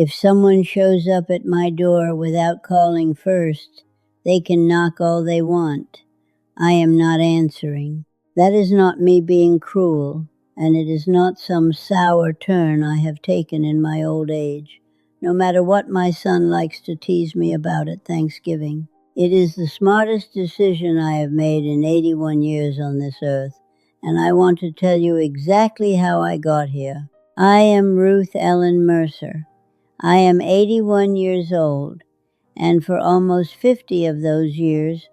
If someone shows up at my door without calling first, they can knock all they want. I am not answering. That is not me being cruel, and it is not some sour turn I have taken in my old age, no matter what my son likes to tease me about at Thanksgiving. It is the smartest decision I have made in 81 years on this earth, and I want to tell you exactly how I got here. I am Ruth Ellen Mercer. I am 81 years old, and for almost 50 of those years,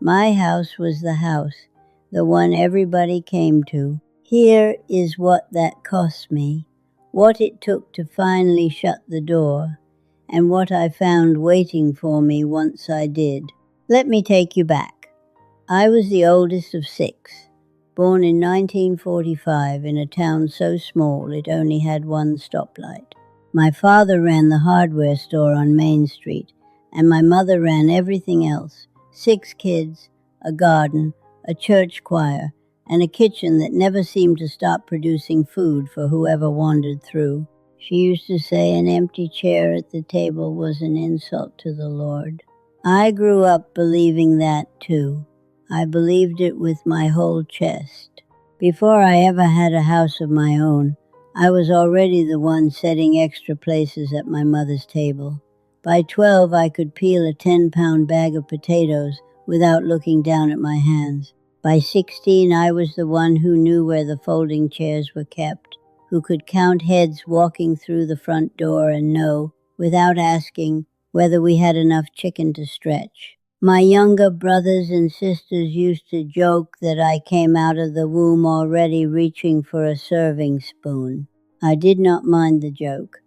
my house was the house, the one everybody came to. Here is what that cost me, what it took to finally shut the door, and what I found waiting for me once I did. Let me take you back. I was the oldest of 6, born in 1945 in a town so small it only had one stoplight. My father ran the hardware store on Main Street, and my mother ran everything else, 6 kids, a garden, a church choir, and a kitchen that never seemed to stop producing food for whoever wandered through. She used to say an empty chair at the table was an insult to the Lord. I grew up believing that too. I believed it with my whole chest. Before I ever had a house of my own, I was already the one setting extra places at my mother's table. By 12, I could peel a 10-pound bag of potatoes without looking down at my hands. By 16, I was the one who knew where the folding chairs were kept, who could count heads walking through the front door and know, without asking, whether we had enough chicken to stretch. My younger brothers and sisters used to joke that I came out of the womb already reaching for a serving spoon. I did not mind the joke.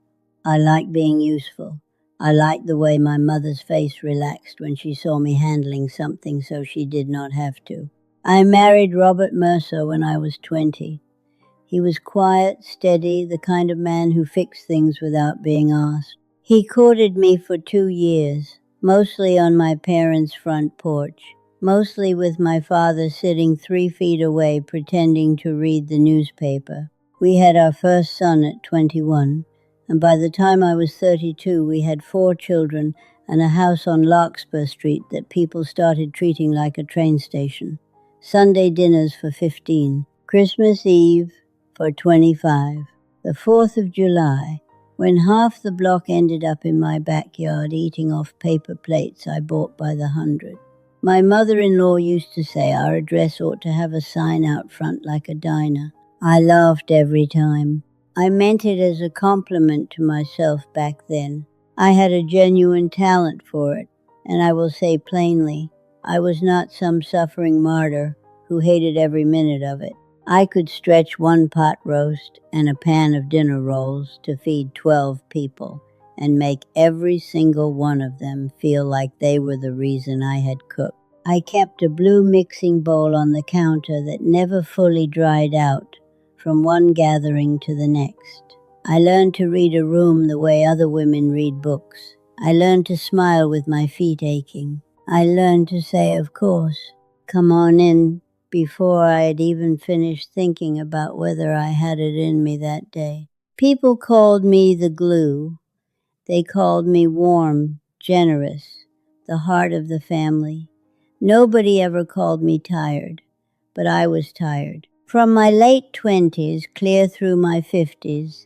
I liked being useful. I liked the way my mother's face relaxed when she saw me handling something so she did not have to. I married Robert Mercer when I was 20. He was quiet, steady, the kind of man who fixed things without being asked. He courted me for 2 years, mostly on my parents' front porch, mostly with my father sitting 3 feet away pretending to read the newspaper. We had our first son at 21, and by the time I was 32, we had 4 children and a house on Larkspur Street that people started treating like a train station. Sunday dinners for 15, Christmas Eve for 25, the 4th of July, when half the block ended up in my backyard eating off paper plates I bought by the 100. My mother-in-law used to say our address ought to have a sign out front like a diner. I laughed every time. I meant it as a compliment to myself back then. I had a genuine talent for it, and I will say plainly, I was not some suffering martyr who hated every minute of it. I could stretch 1 pot roast and a pan of dinner rolls to feed 12 people and make every single one of them feel like they were the reason I had cooked. I kept a blue mixing bowl on the counter that never fully dried out from one gathering to the next. I learned to read a room the way other women read books. I learned to smile with my feet aching. I learned to say, of course, come on in, before I had even finished thinking about whether I had it in me that day. People called me the glue. They called me warm, generous, the heart of the family. Nobody ever called me tired, but I was tired. From my late 20s clear through my 50s,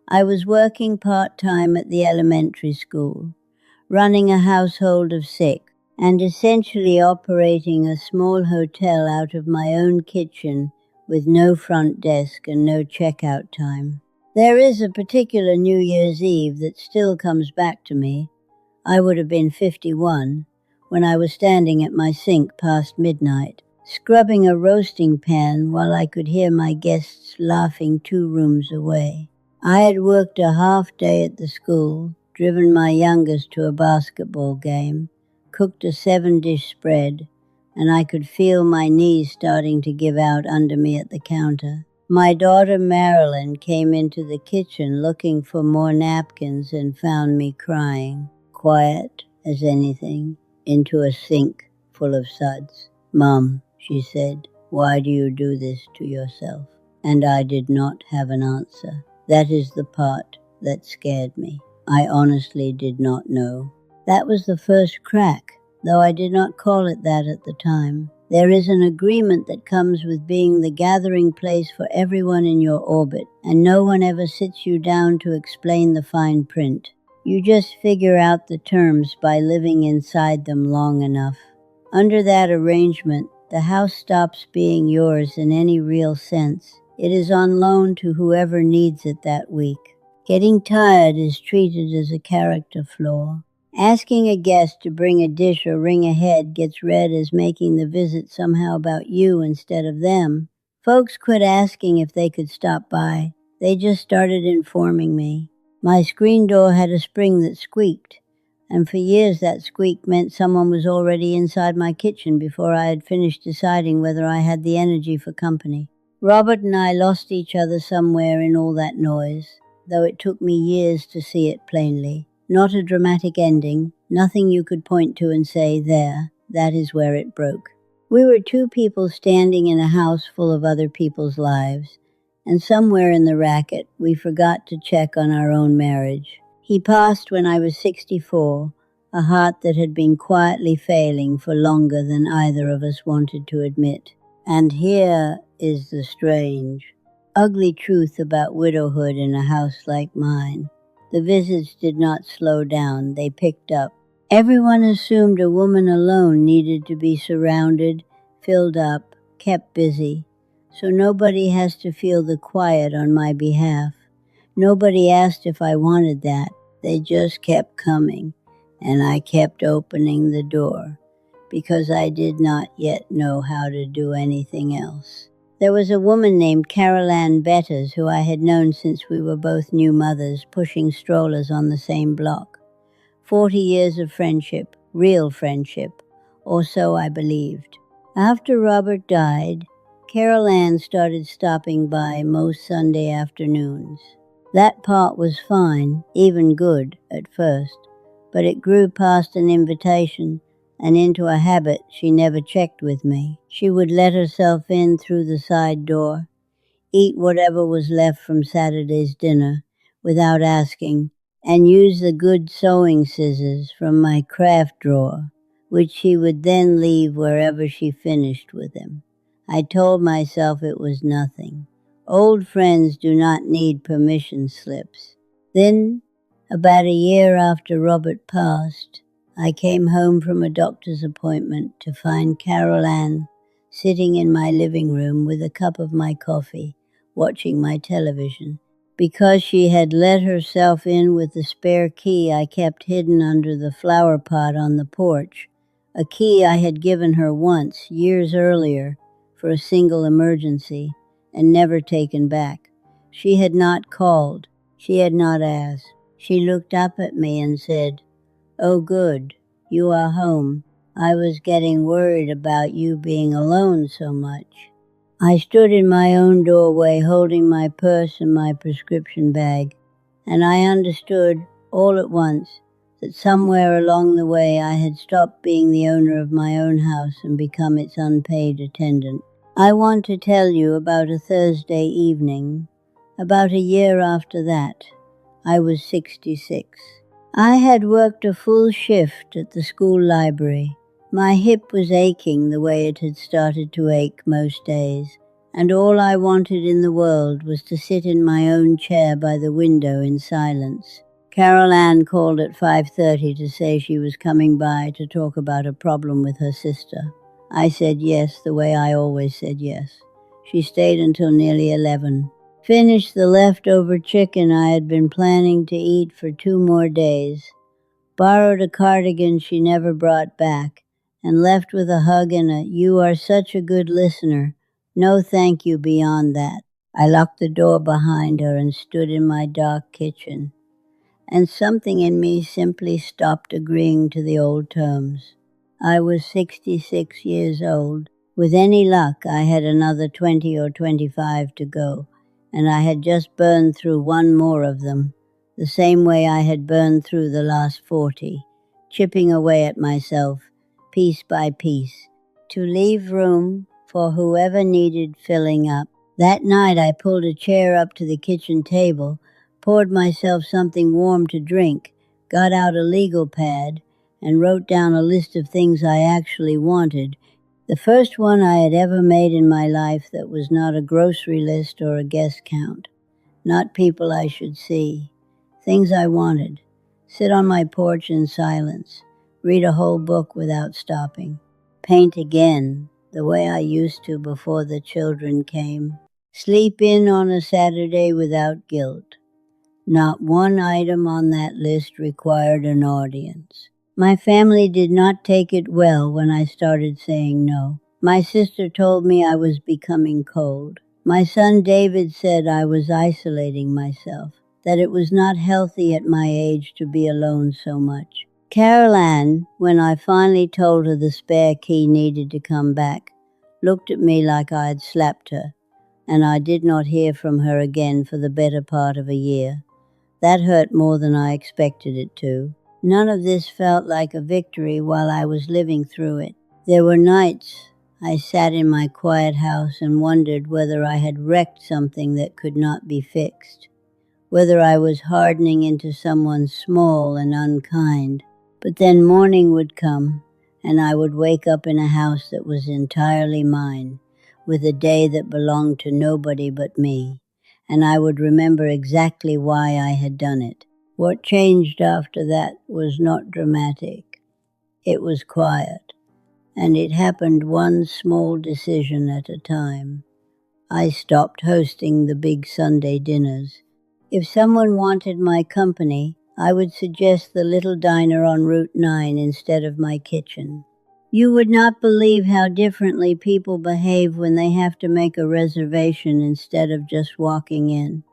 I was working part-time at the elementary school, running a household of 6, and essentially operating a small hotel out of my own kitchen with no front desk and no checkout time. There is a particular New Year's Eve that still comes back to me. I would have been 51 when I was standing at my sink past midnight, scrubbing a roasting pan while I could hear my guests laughing 2 rooms away. I had worked a half day at the school, driven my youngest to a basketball game, cooked a 7-dish spread, and I could feel my knees starting to give out under me at the counter. My daughter Marilyn came into the kitchen looking for more napkins and found me crying, quiet as anything, into a sink full of suds. "Mom," she said, "why do you do this to yourself?" And I did not have an answer. That is the part that scared me. I honestly did not know. That was the first crack, though I did not call it that at the time. There is an agreement that comes with being the gathering place for everyone in your orbit, and no one ever sits you down to explain the fine print. You just figure out the terms by living inside them long enough. Under that arrangement, the house stops being yours in any real sense. It is on loan to whoever needs it that week. Getting tired is treated as a character flaw. Asking a guest to bring a dish or ring ahead gets read as making the visit somehow about you instead of them. Folks quit asking if they could stop by. They just started informing me. My screen door had a spring that squeaked, and for years that squeak meant someone was already inside my kitchen before I had finished deciding whether I had the energy for company. Robert and I lost each other somewhere in all that noise, though it took me years to see it plainly. Not a dramatic ending, nothing you could point to and say, there, that is where it broke. We were two people standing in a house full of other people's lives, and somewhere in the racket we forgot to check on our own marriage. He passed when I was 64, a heart that had been quietly failing for longer than either of us wanted to admit. And here is the strange, ugly truth about widowhood in a house like mine. The visits did not slow down, they picked up. Everyone assumed a woman alone needed to be surrounded, filled up, kept busy, so nobody has to feel the quiet on my behalf. Nobody asked if I wanted that. They just kept coming, and I kept opening the door, because I did not yet know how to do anything else. There was a woman named Carol Ann Betters who I had known since we were both new mothers, pushing strollers on the same block. 40 years of friendship, real friendship, or so I believed. After Robert died, Carol Ann started stopping by most Sunday afternoons. That part was fine, even good, at first, but it grew past an invitation and into a habit. She never checked with me. She would let herself in through the side door, eat whatever was left from Saturday's dinner without asking, and use the good sewing scissors from my craft drawer, which she would then leave wherever she finished with them. I told myself it was nothing. Old friends do not need permission slips. Then, about a year after Robert passed, I came home from a doctor's appointment to find Carol Ann sitting in my living room with a cup of my coffee, watching my television. Because she had let herself in with the spare key I kept hidden under the flowerpot on the porch, a key I had given her once, years earlier, for a single emergency, and never taken back. She had not called. She had not asked. She looked up at me and said, "Oh, good, you are home. I was getting worried about you being alone so much." I stood in my own doorway holding my purse and my prescription bag, and I understood all at once that somewhere along the way I had stopped being the owner of my own house and become its unpaid attendant. I want to tell you about a Thursday evening. About a year after that, I was 66. I had worked a full shift at the school library. My hip was aching the way it had started to ache most days, and all I wanted in the world was to sit in my own chair by the window in silence. Carol Ann called at 5:30 to say she was coming by to talk about a problem with her sister. I said yes, the way I always said yes. She stayed until nearly 11. Finished the leftover chicken I had been planning to eat for 2 more days. Borrowed a cardigan she never brought back, and left with a hug and a "You are such a good listener. No thank you beyond that." I locked the door behind her and stood in my dark kitchen, and something in me simply stopped agreeing to the old terms. I was 66 years old. With any luck, I had another 20 or 25 to go, and I had just burned through one more of them, the same way I had burned through the last 40, chipping away at myself, piece by piece, to leave room for whoever needed filling up. That night I pulled a chair up to the kitchen table, poured myself something warm to drink, got out a legal pad, and wrote down a list of things I actually wanted. The first one I had ever made in my life that was not a grocery list or a guest count. Not people I should see. Things I wanted. Sit on my porch in silence. Read a whole book without stopping. Paint again, the way I used to before the children came. Sleep in on a Saturday without guilt. Not one item on that list required an audience. My family did not take it well when I started saying no. My sister told me I was becoming cold. My son David said I was isolating myself, that it was not healthy at my age to be alone so much. Carol Ann, when I finally told her the spare key needed to come back, looked at me like I had slapped her, and I did not hear from her again for the better part of a year. That hurt more than I expected it to. None of this felt like a victory while I was living through it. There were nights I sat in my quiet house and wondered whether I had wrecked something that could not be fixed, whether I was hardening into someone small and unkind. But then morning would come, and I would wake up in a house that was entirely mine, with a day that belonged to nobody but me, and I would remember exactly why I had done it. What changed after that was not dramatic. It was quiet, and it happened one small decision at a time. I stopped hosting the big Sunday dinners. If someone wanted my company, I would suggest the little diner on Route 9 instead of my kitchen. You would not believe how differently people behave when they have to make a reservation instead of just walking in.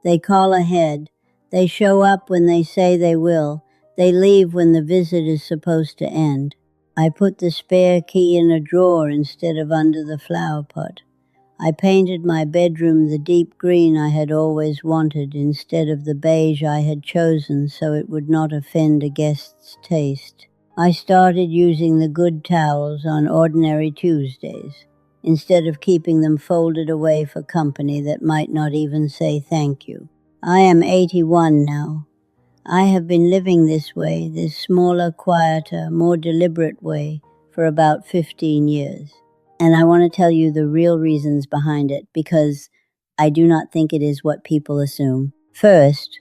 They call ahead. They show up when they say they will. They leave when the visit is supposed to end. I put the spare key in a drawer instead of under the flowerpot. I painted my bedroom the deep green I had always wanted instead of the beige I had chosen so it would not offend a guest's taste. I started using the good towels on ordinary Tuesdays, instead of keeping them folded away for company that might not even say thank you. I am 81 now. I have been living this way, this smaller, quieter, more deliberate way, for about 15 years. And I want to tell you the real reasons behind it, because I do not think it is what people assume. First,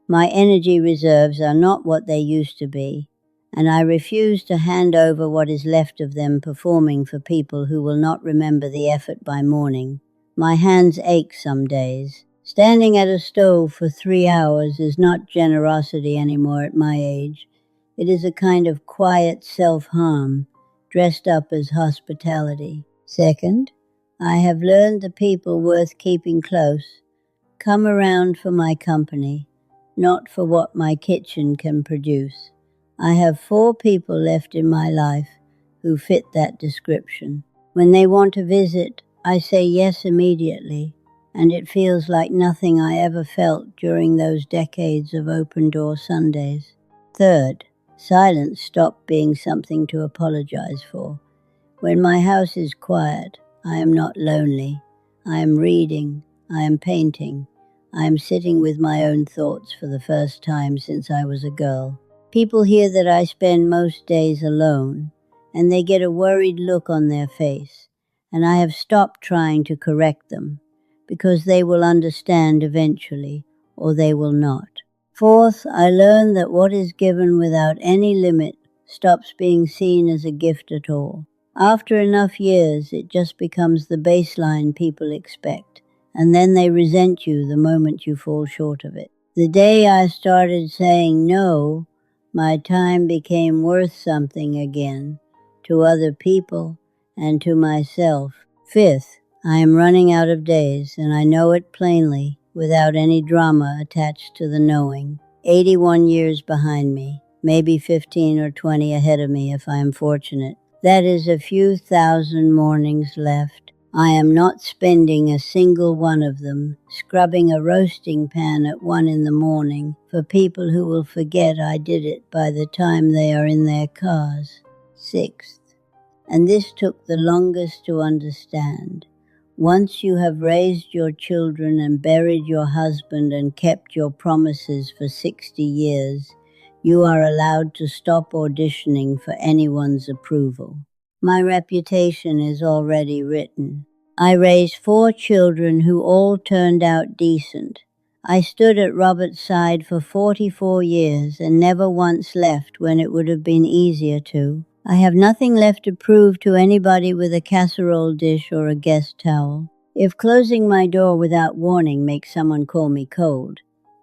my energy reserves are not what they used to be, and I refuse to hand over what is left of them performing for people who will not remember the effort by morning. My hands ache some days. Standing at a stove for 3 hours is not generosity anymore at my age. It is a kind of quiet self-harm, dressed up as hospitality. Second, I have learned the people worth keeping close come around for my company, not for what my kitchen can produce. I have 4 people left in my life who fit that description. When they want to visit, I say yes immediately, and it feels like nothing I ever felt during those decades of open-door Sundays. Third, silence stopped being something to apologize for. When my house is quiet, I am not lonely. I am reading. I am painting. I am sitting with my own thoughts for the first time since I was a girl. People hear that I spend most days alone, and they get a worried look on their face, and I have stopped trying to correct them, because they will understand eventually, or they will not. Fourth, I learned that what is given without any limit stops being seen as a gift at all. After enough years, it just becomes the baseline people expect, and then they resent you the moment you fall short of it. The day I started saying no, my time became worth something again, to other people and to myself. Fifth, I am running out of days, and I know it plainly, without any drama attached to the knowing. 81 years behind me, maybe 15 or 20 ahead of me if I am fortunate. That is a few thousand mornings left. I am not spending a single one of them scrubbing a roasting pan at 1 in the morning for people who will forget I did it by the time they are in their cars. Sixth, and this took the longest to understand, Once you have raised your children and buried your husband and kept your promises for 60 years, you are allowed to stop auditioning for anyone's approval. My reputation is already written. I raised 4 children who all turned out decent. I stood at Robert's side for 44 years and never once left when it would have been easier to. I have nothing left to prove to anybody with a casserole dish or a guest towel. If closing my door without warning makes someone call me cold,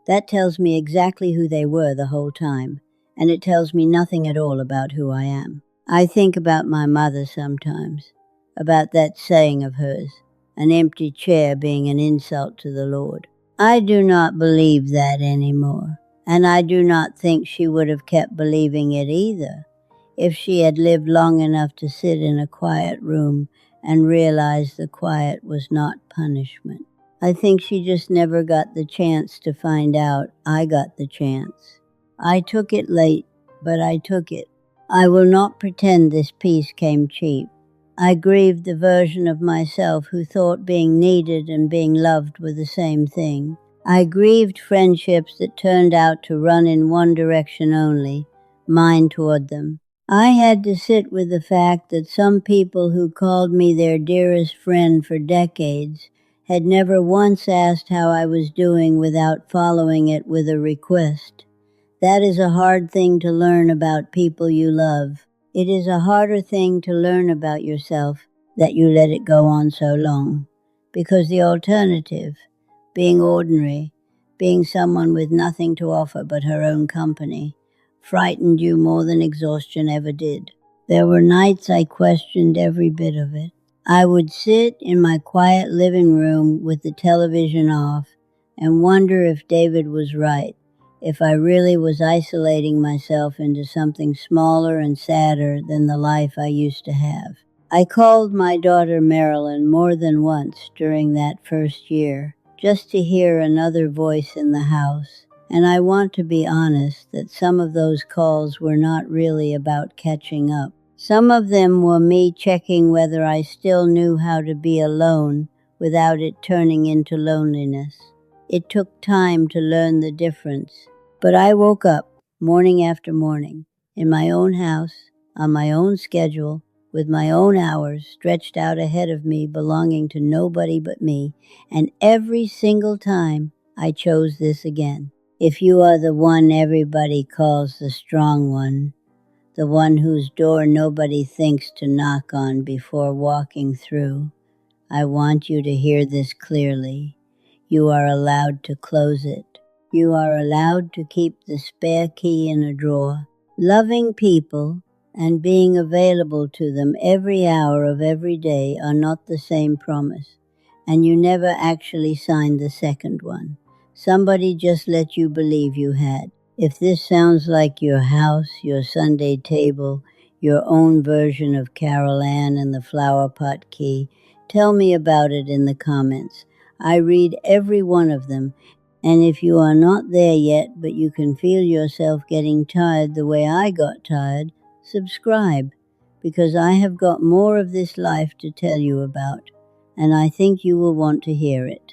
that tells me exactly who they were the whole time, and it tells me nothing at all about who I am. I think about my mother sometimes, about that saying of hers, an empty chair being an insult to the Lord. I do not believe that anymore, and I do not think she would have kept believing it either if she had lived long enough to sit in a quiet room and realize the quiet was not punishment. I think she just never got the chance to find out I got the chance. I took it late, but I took it. I will not pretend this peace came cheap. I grieved the version of myself who thought being needed and being loved were the same thing. I grieved friendships that turned out to run in one direction only, mine toward them. I had to sit with the fact that some people who called me their dearest friend for decades had never once asked how I was doing without following it with a request. That is a hard thing to learn about people you love. It is a harder thing to learn about yourself that you let it go on so long. Because the alternative, being ordinary, being someone with nothing to offer but her own company, frightened you more than exhaustion ever did. There were nights I questioned every bit of it. I would sit in my quiet living room with the television off and wonder if David was right, if I really was isolating myself into something smaller and sadder than the life I used to have. I called my daughter Marilyn more than once during that first year, just to hear another voice in the house. And I want to be honest that some of those calls were not really about catching up. Some of them were me checking whether I still knew how to be alone without it turning into loneliness. It took time to learn the difference, but I woke up morning after morning in my own house, on my own schedule, with my own hours stretched out ahead of me belonging to nobody but me, and every single time I chose this again. If you are the one everybody calls the strong one, the one whose door nobody thinks to knock on before walking through, I want you to hear this clearly. You are allowed to close it. You are allowed to keep the spare key in a drawer. Loving people and being available to them every hour of every day are not the same promise, and you never actually signed the second one. Somebody just let you believe you had. If this sounds like your house, your Sunday table, your own version of Carol Ann and the flowerpot key, tell me about it in the comments. I read every one of them, and if you are not there yet but you can feel yourself getting tired the way I got tired, subscribe, because I have got more of this life to tell you about, and I think you will want to hear it.